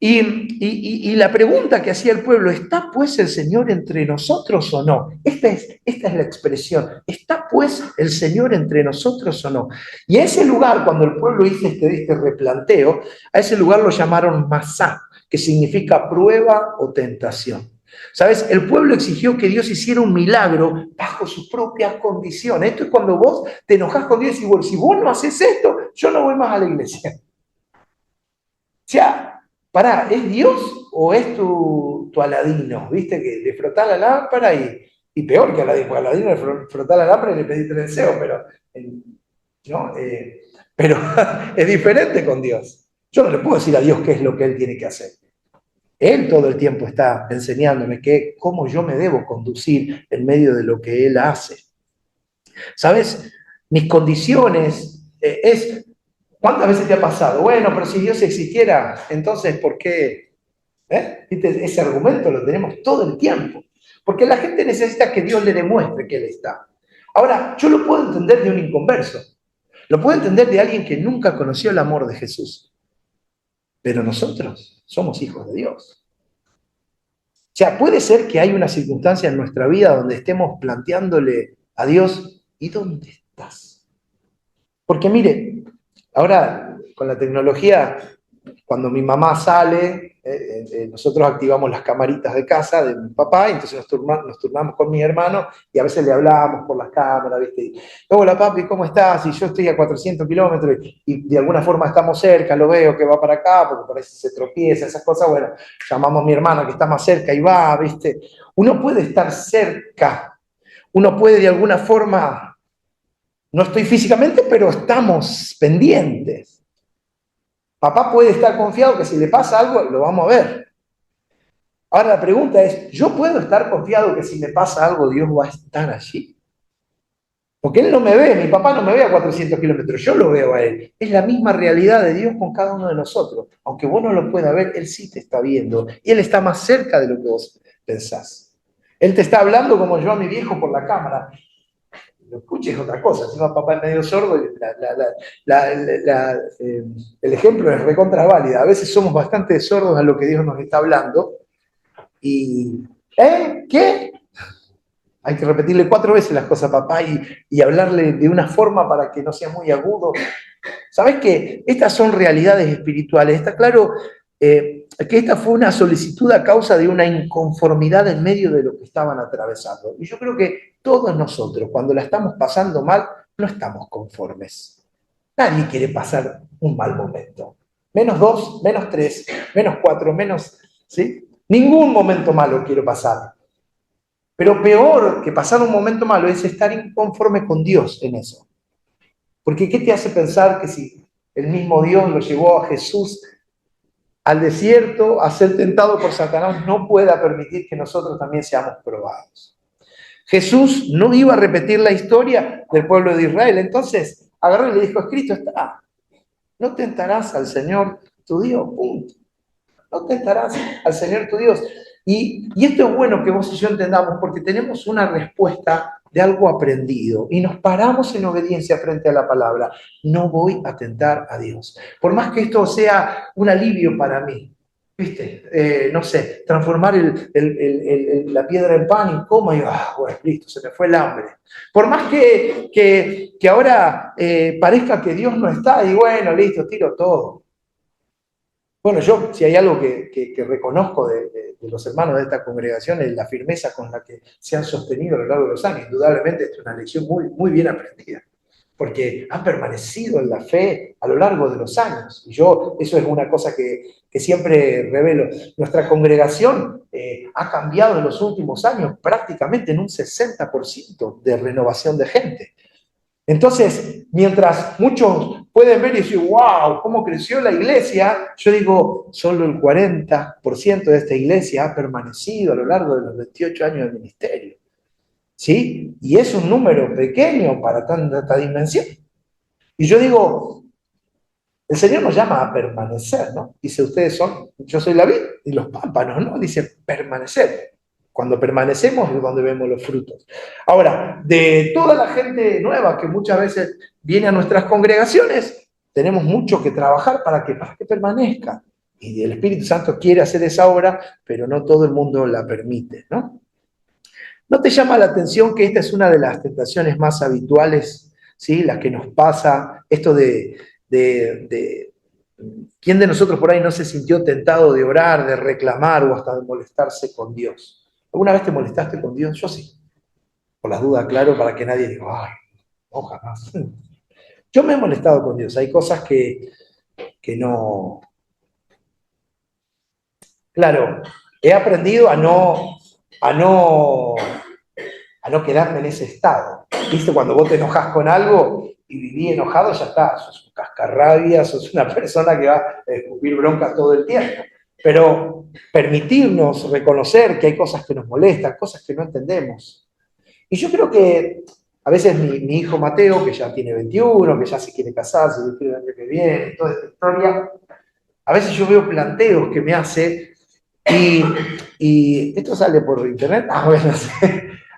Y la pregunta que hacía el pueblo, ¿está pues el Señor entre nosotros o no? Esta es la expresión, ¿está pues el Señor entre nosotros o no? Y a ese lugar, cuando el pueblo hizo este replanteo, a ese lugar lo llamaron Masá, que significa prueba o tentación. ¿Sabes? El pueblo exigió que Dios hiciera un milagro bajo sus propias condiciones. Esto es cuando vos te enojás con Dios y vos, si vos no haces esto, yo no voy más a la iglesia. O sea, pará, ¿es Dios o es tu Aladino? ¿Viste? Que le frotás la lámpara y peor que Aladino, porque Aladino le frotás la lámpara y le pediste el deseo, ¿no? Pero es diferente con Dios. Yo no le puedo decir a Dios qué es lo que Él tiene que hacer. Él todo el tiempo está enseñándome cómo yo me debo conducir en medio de lo que Él hace. ¿Sabes? Mis condiciones ¿cuántas veces te ha pasado? Bueno, pero si Dios existiera, entonces, ¿por qué? ¿Viste? Ese argumento lo tenemos todo el tiempo. Porque la gente necesita que Dios le demuestre que Él está. Ahora, yo lo puedo entender de un inconverso. Lo puedo entender de alguien que nunca conoció el amor de Jesús. Pero nosotros somos hijos de Dios. O sea, puede ser que hay una circunstancia en nuestra vida donde estemos planteándole a Dios, ¿y dónde estás? Porque mire, ahora con la tecnología, cuando mi mamá sale, nosotros activamos las camaritas de casa de mi papá, y entonces nos turnamos con mi hermano y a veces le hablábamos por las cámaras, ¿viste? Hola papi, ¿cómo estás? Y yo estoy a 400 kilómetros y de alguna forma estamos cerca, lo veo que va para acá, porque por ahí se tropieza, esas cosas, bueno, llamamos a mi hermana que está más cerca y va, ¿viste? Uno puede estar cerca, uno puede de alguna forma, no estoy físicamente, pero estamos pendientes. Papá puede estar confiado que si le pasa algo, lo vamos a ver. Ahora la pregunta es, ¿yo puedo estar confiado que si me pasa algo, Dios va a estar allí? Porque él no me ve, mi papá no me ve a 400 kilómetros, yo lo veo a él. Es la misma realidad de Dios con cada uno de nosotros. Aunque vos no lo puedas ver, él sí te está viendo. Y él está más cerca de lo que vos pensás. Él te está hablando como yo a mi viejo por la cámara. Lo escuches otra cosa. Encima papá es medio sordo y el ejemplo es recontra válida. A veces somos bastante sordos a lo que Dios nos está hablando. Y, ¿Qué? Hay que repetirle 4 veces las cosas a papá y hablarle de una forma para que no sea muy agudo. ¿Sabes qué? Estas son realidades espirituales. Está claro que esta fue una solicitud a causa de una inconformidad en medio de lo que estaban atravesando. Y yo creo que todos nosotros, cuando la estamos pasando mal, no estamos conformes. Nadie quiere pasar un mal momento. -2, -3, -4, menos, ¿sí? Ningún momento malo quiero pasar. Pero peor que pasar un momento malo es estar inconforme con Dios en eso. Porque ¿qué te hace pensar que si el mismo Dios lo llevó a Jesús al desierto a ser tentado por Satanás, no pueda permitir que nosotros también seamos probados? Jesús no iba a repetir la historia del pueblo de Israel, entonces agarró y le dijo, escrito está, no tentarás al Señor tu Dios, punto. No tentarás al Señor tu Dios. Y esto es bueno que vos y yo entendamos porque tenemos una respuesta de algo aprendido y nos paramos en obediencia frente a la palabra. No voy a tentar a Dios. Por más que esto sea un alivio para mí, ¿viste? No sé, transformar la piedra en pan y coma y, bueno, listo, se me fue el hambre. Por más que ahora parezca que Dios no está y bueno, listo, tiro todo. Bueno, yo, si hay algo que reconozco de los hermanos de esta congregación, es la firmeza con la que se han sostenido a lo largo de los años. Indudablemente, esto es una lección muy, muy bien aprendida, porque han permanecido en la fe a lo largo de los años. Y yo, eso es una cosa que siempre revelo. Nuestra congregación ha cambiado en los últimos años prácticamente en un 60% de renovación de gente. Entonces, mientras muchos pueden ver y decir, wow, cómo creció la iglesia, yo digo, solo el 40% de esta iglesia ha permanecido a lo largo de los 28 años de ministerio. ¿Sí? Y es un número pequeño para tanta dimensión. Y yo digo, el Señor nos llama a permanecer, ¿no? Dice, ustedes son, yo soy la vid y los pámpanos, ¿no? Dice, permanecer. Cuando permanecemos es donde vemos los frutos. Ahora, de toda la gente nueva que muchas veces viene a nuestras congregaciones, tenemos mucho que trabajar para que permanezca. Y el Espíritu Santo quiere hacer esa obra, pero no todo el mundo la permite, ¿no? ¿No te llama la atención que esta es una de las tentaciones más habituales, ¿sí? Las que nos pasa, esto de ¿quién de nosotros por ahí no se sintió tentado de orar, de reclamar o hasta de molestarse con Dios? ¿Alguna vez te molestaste con Dios? Yo sí. Por las dudas, claro, para que nadie diga, ay, no, jamás. Yo me he molestado con Dios. Hay cosas que no... Claro, he aprendido a no quedarme en ese estado. ¿Viste? Cuando vos te enojás con algo y viví enojado, ya está, sos un cascarrabias, sos una persona que va a escupir bronca todo el tiempo. Pero permitirnos reconocer que hay cosas que nos molestan, cosas que no entendemos. Y yo creo que a veces mi hijo Mateo, que ya tiene 21, que ya se quiere casar, se quiere el año que viene, toda esta historia, a veces yo veo planteos que me hace y esto sale por internet. Bueno, sí.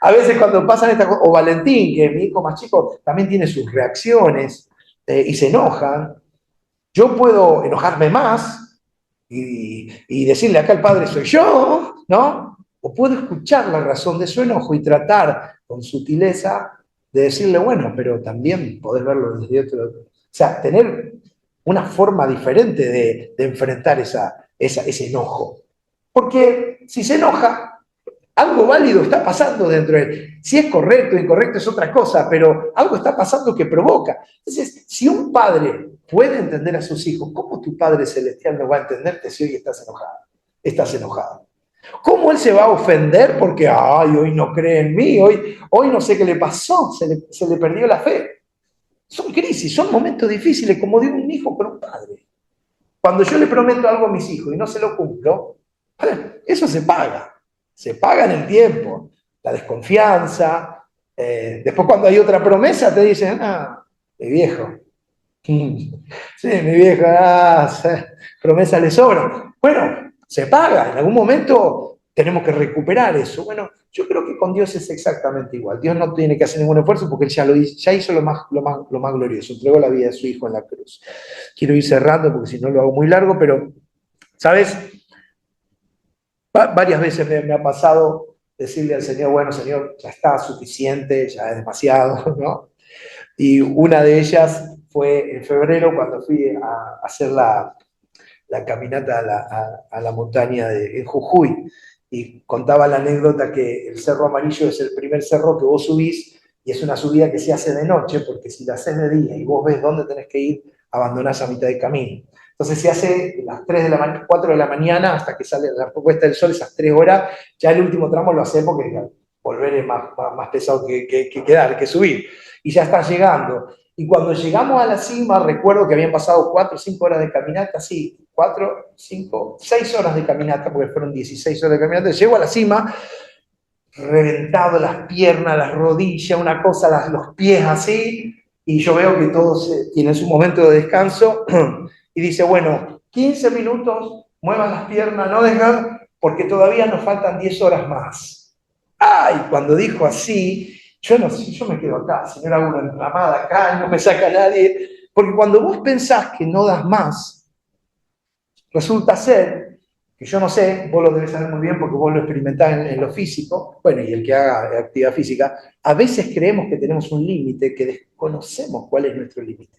A veces cuando pasan estas cosas, o Valentín, que es mi hijo más chico, también tiene sus reacciones y se enojan. Yo puedo enojarme más y decirle acá el padre soy yo, ¿no? O puedo escuchar la razón de su enojo y tratar con sutileza de decirle, bueno, pero también podés verlo desde otro. O sea, tener una forma diferente de enfrentar ese enojo. Porque si se enoja, algo válido está pasando dentro de él. Si es correcto o incorrecto es otra cosa, pero algo está pasando que provoca. Entonces, si un padre puede entender a sus hijos, ¿cómo tu Padre Celestial no va a entenderte si hoy estás enojado? Estás enojado. ¿Cómo él se va a ofender porque, ay, hoy no cree en mí, hoy no sé qué le pasó, se le perdió la fe? Son crisis, son momentos difíciles, como de un hijo con un padre. Cuando yo le prometo algo a mis hijos y no se lo cumplo, eso se paga en el tiempo. La desconfianza, Después cuando hay otra promesa te dicen, ah, mi viejo. Sí, mi viejo, promesa le sobra. Bueno, se paga, en algún momento tenemos que recuperar eso. Bueno, yo creo que con Dios es exactamente igual. Dios no tiene que hacer ningún esfuerzo porque Él ya hizo lo más glorioso, entregó la vida de su Hijo en la cruz. Quiero ir cerrando porque si no lo hago muy largo, pero, ¿sabes? Varias veces me ha pasado decirle al Señor, bueno, Señor, ya está suficiente, ya es demasiado, ¿no? Y una de ellas fue en febrero cuando fui a hacer la caminata a la montaña en Jujuy. Y contaba la anécdota que el Cerro Amarillo es el primer cerro que vos subís y es una subida que se hace de noche, porque si la haces de día y vos ves dónde tenés que ir, abandonás a mitad de camino. Entonces se hace las 3 de la mañana, 4 de la mañana hasta que sale la puesta del sol, esas 3 horas. Ya el último tramo lo hace porque volver es más pesado que subir. Y ya está llegando. Y cuando llegamos a la cima, recuerdo que habían pasado 4 o 5 horas de caminata, sí, 4, 5, 6 horas de caminata, porque fueron 16 horas de caminata. Llego a la cima, reventado las piernas, las rodillas, una cosa, los pies así, y yo veo que todos tienen su momento de descanso, y dice, bueno, 15 minutos, muevan las piernas, no dejan, porque todavía nos faltan 10 horas más. Ay, cuando dijo así, yo no sé, yo me quedo acá, si no era una enramada acá, no me saca nadie, porque cuando vos pensás que no das más, resulta ser que yo no sé, vos lo debes saber muy bien porque vos lo experimentás en lo físico, bueno, y el que haga actividad física, a veces creemos que tenemos un límite que desconocemos cuál es nuestro límite.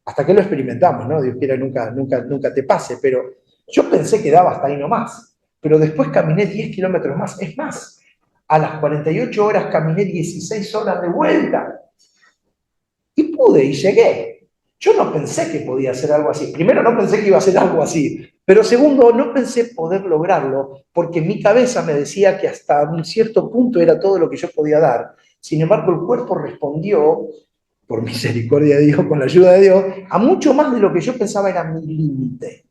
Hasta que lo experimentamos, ¿no? Dios quiera nunca te pase, pero yo pensé que daba hasta ahí nomás, pero después caminé 10 kilómetros más, es más, a las 48 horas caminé 16 horas de vuelta y pude y llegué. Yo no pensé que podía hacer algo así. Primero, no pensé que iba a hacer algo así. Pero segundo, no pensé poder lograrlo porque mi cabeza me decía que hasta un cierto punto era todo lo que yo podía dar. Sin embargo, el cuerpo respondió, por misericordia de Dios, con la ayuda de Dios, a mucho más de lo que yo pensaba era mi límite.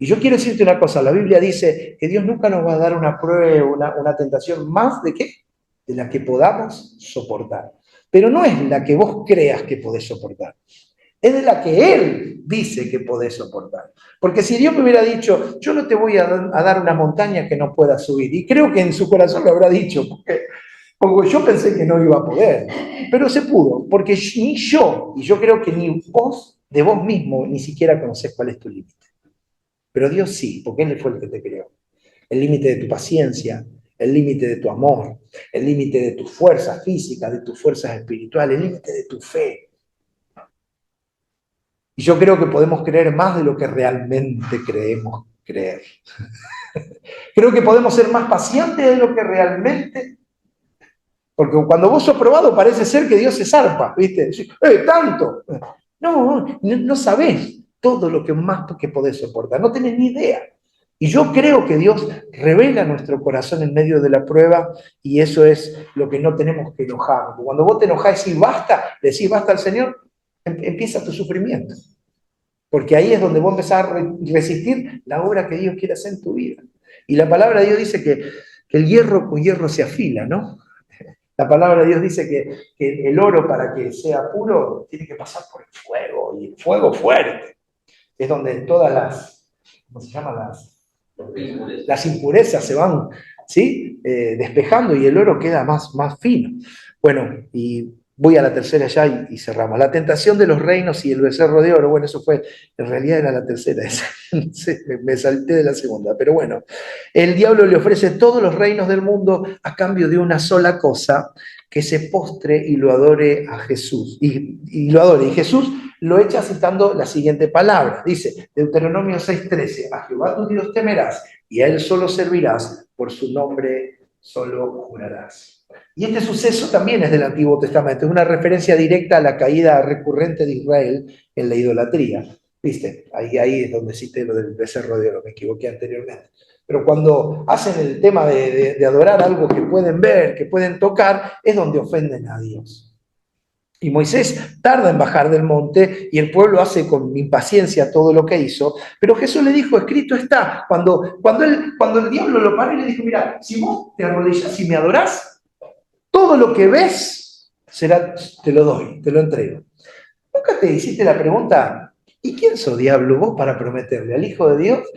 Y yo quiero decirte una cosa, la Biblia dice que Dios nunca nos va a dar una prueba, una tentación más de qué, de la que podamos soportar. Pero no es la que vos creas que podés soportar, es de la que Él dice que podés soportar. Porque si Dios me hubiera dicho, yo no te voy a dar una montaña que no puedas subir, y creo que en su corazón lo habrá dicho, porque yo pensé que no iba a poder, pero se pudo, porque ni yo, y yo creo que ni vos, de vos mismo, ni siquiera conocés cuál es tu límite. Pero Dios sí, porque Él fue el que te creó. El límite de tu paciencia, el límite de tu amor, el límite de tus fuerzas físicas, de tus fuerzas espirituales, el límite de tu fe. Y yo creo que podemos creer más de lo que realmente creemos creer. Creo que podemos ser más pacientes de lo que realmente... Porque cuando vos sos probado parece ser que Dios se zarpa, ¿viste? ¡Tanto! No sabés todo lo que más que podés soportar, no tenés ni idea. Y yo creo que Dios revela nuestro corazón en medio de la prueba y eso es lo que no tenemos que enojar. Cuando vos te enojás y decís basta al Señor, empieza tu sufrimiento. Porque ahí es donde vos empezás a resistir la obra que Dios quiere hacer en tu vida. Y la palabra de Dios dice que el hierro con hierro se afila, ¿no? La palabra de Dios dice que el oro para que sea puro tiene que pasar por el fuego, y el fuego fuerte. Es donde todas ¿cómo se llama? Las impurezas se van, ¿sí? Despejando y el oro queda más fino. Bueno, y voy a la tercera ya y cerramos. La tentación de los reinos y el becerro de oro, bueno, eso fue, en realidad era la tercera, me salté de la segunda, pero bueno. El diablo le ofrece todos los reinos del mundo a cambio de una sola cosa, que se postre y lo adore a Jesús. Y lo adore. Y Jesús lo echa citando la siguiente palabra. Dice, Deuteronomio 6:13, a Jehová tu Dios temerás y a él solo servirás, por su nombre solo jurarás. Y este suceso también es del Antiguo Testamento, es una referencia directa a la caída recurrente de Israel en la idolatría. ¿Viste? Ahí es donde cité lo del becerro de oro, me equivoqué anteriormente. Pero cuando hacen el tema de adorar algo que pueden ver, que pueden tocar, es donde ofenden a Dios. Y Moisés tarda en bajar del monte y el pueblo hace con impaciencia todo lo que hizo, pero Jesús le dijo, escrito está, cuando el diablo lo paró y le dijo, mira, si vos te arrodillás y me adorás, Todo lo que ves, te lo doy, te lo entrego. ¿Nunca te hiciste la pregunta, ¿y quién sos, diablo, vos para prometerle al Hijo de Dios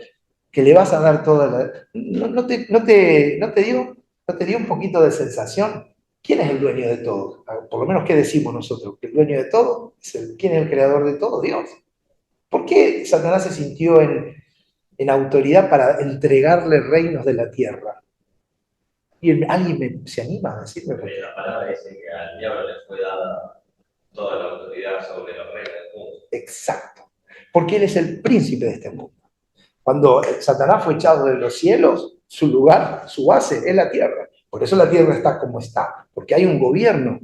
que le vas a dar toda la... ¿No te dio un poquito de sensación? ¿Quién es el dueño de todo? Por lo menos, ¿qué decimos nosotros? ¿Que el dueño de todo? ¿Quién es el creador de todo? Dios. ¿Por qué Satanás se sintió en autoridad para entregarle reinos de la tierra? Y alguien se anima a decirme. Porque la palabra dice que al diablo le fue dada toda la autoridad sobre los reinos del mundo. Exacto. Porque él es el príncipe de este mundo. Cuando Satanás fue echado de los cielos, su lugar, su base es la tierra. Por eso la tierra está como está. Porque hay un gobierno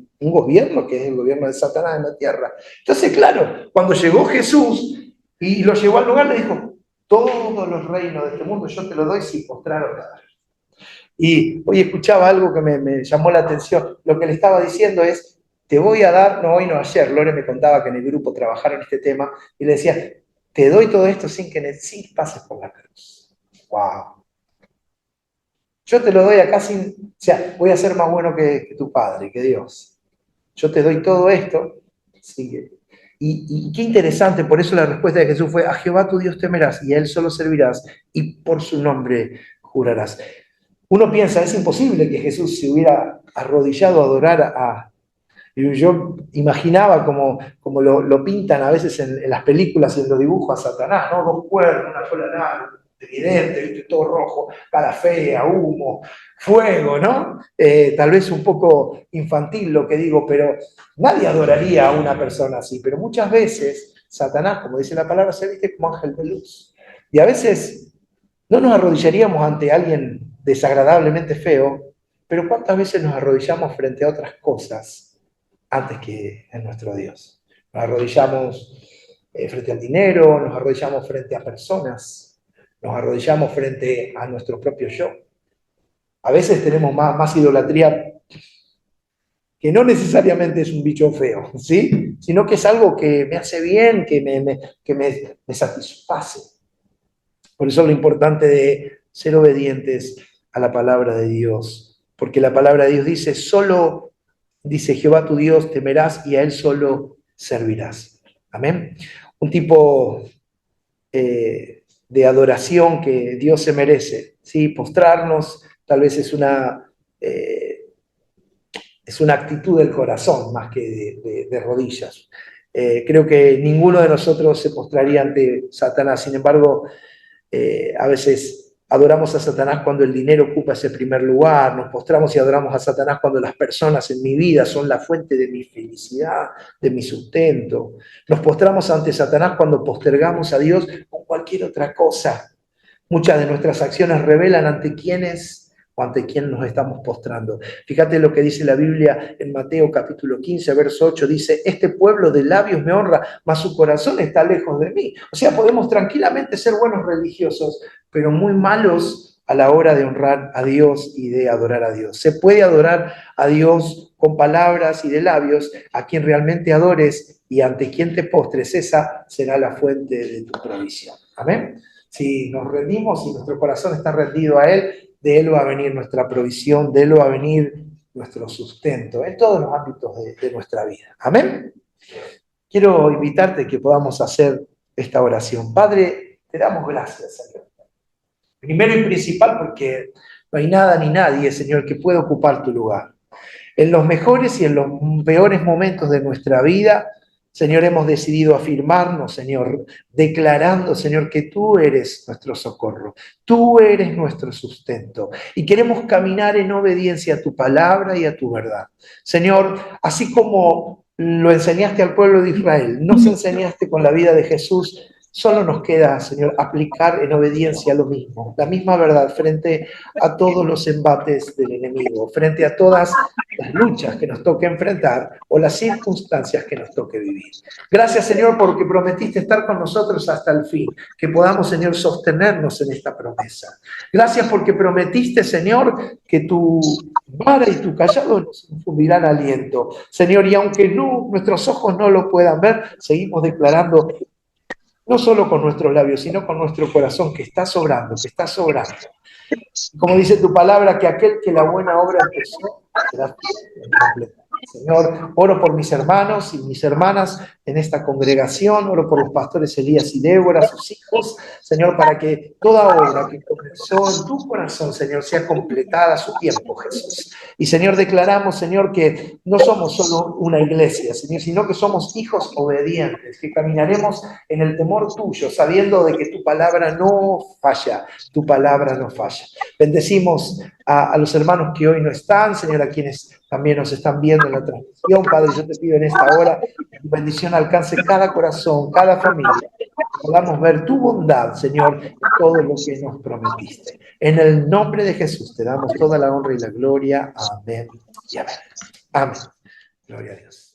que es el gobierno de Satanás en la tierra. Entonces, claro, cuando llegó Jesús y lo llevó al lugar, le dijo, todos los reinos de este mundo yo te los doy si postraron nada. Y hoy escuchaba algo que me llamó la atención. Lo que le estaba diciendo es, te voy a dar, no hoy, no ayer, Lore me contaba que en el grupo trabajaron este tema, y le decía, te doy todo esto sin que pases por la cruz. ¡Wow! Yo te lo doy acá sin, o sea, voy a ser más bueno que tu padre, que Dios. Yo te doy todo esto. Sí. Y qué interesante, por eso la respuesta de Jesús fue, a Jehová tu Dios temerás y a él solo servirás y por su nombre jurarás. Uno piensa, es imposible que Jesús se hubiera arrodillado a adorar a... Yo imaginaba como lo pintan a veces en las películas y en los dibujos a Satanás, ¿no? Dos cuernos, una cola larga, tridente, ¿viste? Todo rojo, cara fea, humo, fuego, ¿no? Tal vez un poco infantil lo que digo, pero nadie adoraría a una persona así. Pero muchas veces Satanás, como dice la palabra, se viste como ángel de luz. Y a veces no nos arrodillaríamos ante alguien desagradablemente feo, pero ¿cuántas veces nos arrodillamos frente a otras cosas antes que en nuestro Dios? Nos arrodillamos frente al dinero, nos arrodillamos frente a personas, nos arrodillamos frente a nuestro propio yo. A veces tenemos más idolatría que no necesariamente es un bicho feo, ¿sí? Sino que es algo que me hace bien, que me satisface. Por eso lo importante de ser obedientes a la palabra de Dios, porque la palabra de Dios dice, solo, dice Jehová tu Dios, temerás y a él solo servirás. Amén. Un tipo de adoración que Dios se merece, ¿sí? Postrarnos tal vez es una actitud del corazón más que de rodillas. Creo que ninguno de nosotros se postraría ante Satanás, sin embargo, a veces adoramos a Satanás cuando el dinero ocupa ese primer lugar, nos postramos y adoramos a Satanás cuando las personas en mi vida son la fuente de mi felicidad, de mi sustento. Nos postramos ante Satanás cuando postergamos a Dios con cualquier otra cosa. Muchas de nuestras acciones revelan ante quiénes o ante quién nos estamos postrando. Fíjate lo que dice la Biblia en Mateo capítulo 15, verso 8, dice, este pueblo de labios me honra, mas su corazón está lejos de mí. O sea, podemos tranquilamente ser buenos religiosos, pero muy malos a la hora de honrar a Dios y de adorar a Dios. Se puede adorar a Dios con palabras y de labios, a quien realmente adores y ante quien te postres, esa será la fuente de tu provisión. Amén. Si nos rendimos y nuestro corazón está rendido a Él, de Él va a venir nuestra provisión, de Él va a venir nuestro sustento, en todos los ámbitos de nuestra vida. Amén. Quiero invitarte a que podamos hacer esta oración. Padre, te damos gracias, Señor. Primero y principal porque no hay nada ni nadie, Señor, que pueda ocupar tu lugar. En los mejores y en los peores momentos de nuestra vida, Señor, hemos decidido afirmarnos, Señor, declarando, Señor, que tú eres nuestro socorro, tú eres nuestro sustento y queremos caminar en obediencia a tu palabra y a tu verdad. Señor, así como lo enseñaste al pueblo de Israel, nos enseñaste con la vida de Jesús, solo nos queda, Señor, aplicar en obediencia lo mismo, la misma verdad frente a todos los embates del enemigo, frente a todas las luchas que nos toque enfrentar o las circunstancias que nos toque vivir. Gracias, Señor, porque prometiste estar con nosotros hasta el fin, que podamos, Señor, sostenernos en esta promesa. Gracias porque prometiste, Señor, que tu vara y tu callado nos infundirán aliento. Señor, y aunque nuestros ojos no lo puedan ver, seguimos declarando no solo con nuestros labios, sino con nuestro corazón, que está sobrando, que está sobrando. Como dice tu palabra, que aquel que la buena obra empezó, será fiel en completar. Señor, oro por mis hermanos y mis hermanas en esta congregación, oro por los pastores Elías y Débora, sus hijos, Señor, para que toda obra que comenzó en tu corazón, Señor, sea completada a su tiempo, Jesús. Y Señor, declaramos, Señor, que no somos solo una iglesia, Señor, sino que somos hijos obedientes, que caminaremos en el temor tuyo, sabiendo de que tu palabra no falla, tu palabra no falla. Bendecimos a los hermanos que hoy no están, Señor, a quienes también nos están viendo en la transmisión. Padre, yo te pido en esta hora que tu bendición alcance cada corazón, cada familia, que podamos ver tu bondad, Señor, en todo lo que nos prometiste. En el nombre de Jesús te damos toda la honra y la gloria. Amén y amén. Amén. Gloria a Dios.